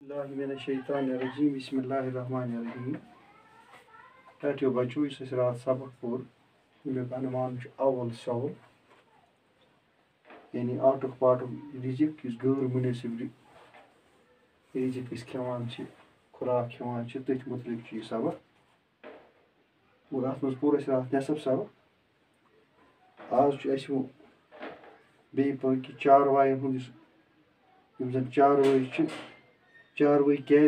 Bismillahirrahmanirrahim. Bismillahirrahmanirrahim. Tətyo बच्चों इस रात सबक पोर यमेक अनुमान अवल सवल यानी आटुक पाटुक रिजिक यस गैर मुनासिब रिजिक खेवान खुराक खेवान तथ मुतलिक यह सबक और अत मज पोर रात नेसफ सबक आज बे कि चारवायन हुंद यम चारवाई चारवाई क्या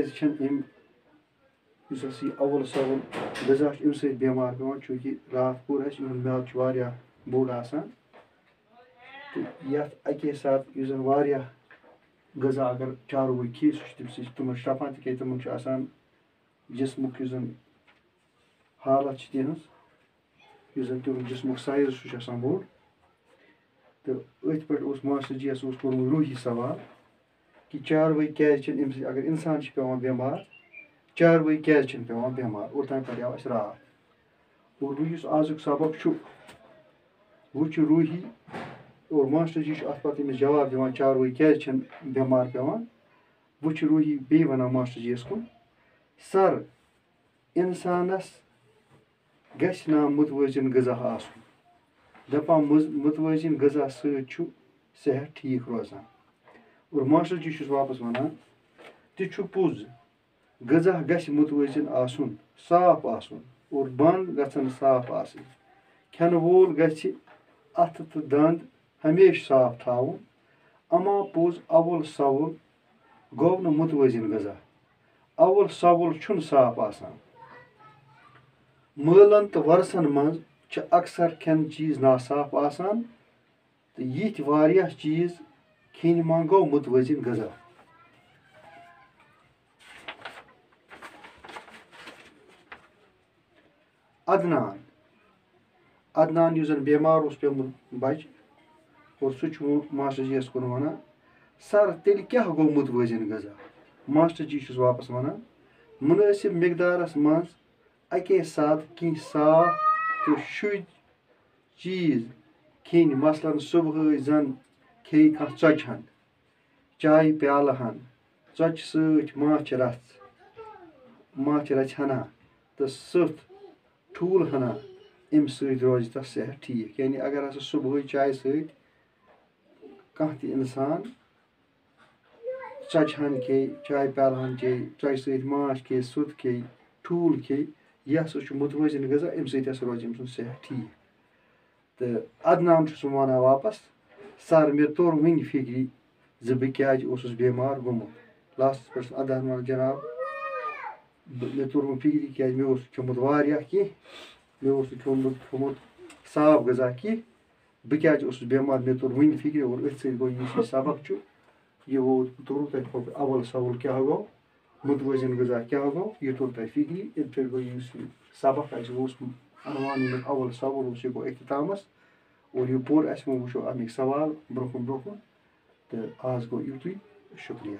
अवल सवल गजा अम बेमार पे चूँकि रात पोर म्याद बोड़ आसान तो ये अके साथ गजा अगर चारवाई खी सह तम शफान तिक तम जिस्मुक हालत तिहज तम जिस्मुक साइज सह बोड़ तो अथ पे मास्टर जी कोर्मुत रूही सवाल कि चारवाई क्या अगर इंसान पेवान बेमार चारवाई क्या पेवान बेमार और तम पे आव रात और रूही आजुक सबक वो रूही और मास्टर जी अत पे जवाब दिवान चारवाई क्या बेमार पेवान वो रूही बे वन मास्टर जी कुन सर इंसानस गछ ना मुतवज़िन गजा आसुन दपान मुतवज़िन गजा सेहत ठीक रोजान और मास्टर जी वापस वनान तह पोज गजा गछ मुतवज़िन आसुन साफ आसुन और बंद गन साफ आसुन खेन वोल गछ अथ तो दंद हमेशा साफ थाउन अमा पोज अवल सवल गो न मुतवज़िन गजा अवल सवल छुन साफ आसान मलन तो वरसन मज अक्सर खेन चीज नासाफ आसान तो यिथ वारिया चीज खेन मा गो मुतवज़िन गजा अदनान अदनान जन बेमार पेमुत बच और सह मास्टर जी कुन वन सर तेल क्या गो मुतवज़िन गजा मास्टर जी वापस वन मुनासिब मिकदारस मज अके साथ कह साफ तो शुद्ध चीज खेन मसलन सुबह जन खे कह चोचहन चाय प्यालहन चोच सच माछ रच हना तो सथ ठूल हना अम रोज तस सेहत ठीक यानी अगर हसा सुबह चाय सत कह इंसान चचहन खे चाय प्यालहन चे चोच सत माछ खे सुत खे ठूल खे यह मुतवज़िन गजा अम रोज सेहत ठीक तो अदनान वन वापस सर मे तोर वन फिक्री बह क्या बेमार गोमुत लास्ट पे अदनान वन जनाब मे तोर फिक्री क्या मे खियोमुत कह मे खियोमुत साफ गजा कह बह क्या बेमार मे तोर वन फिक्री और अथ गो सबक यह वोत तोर अवल सवल क्या गो मुतवज़िन गजा क्या गो यह तोर तह फिक्री अम गो सबक अनुमान अवल सवल यह गो अख्तामस और यह पोर वो अमिक सवाल ब्रोह तो आज गो युतुई शुक्रिया।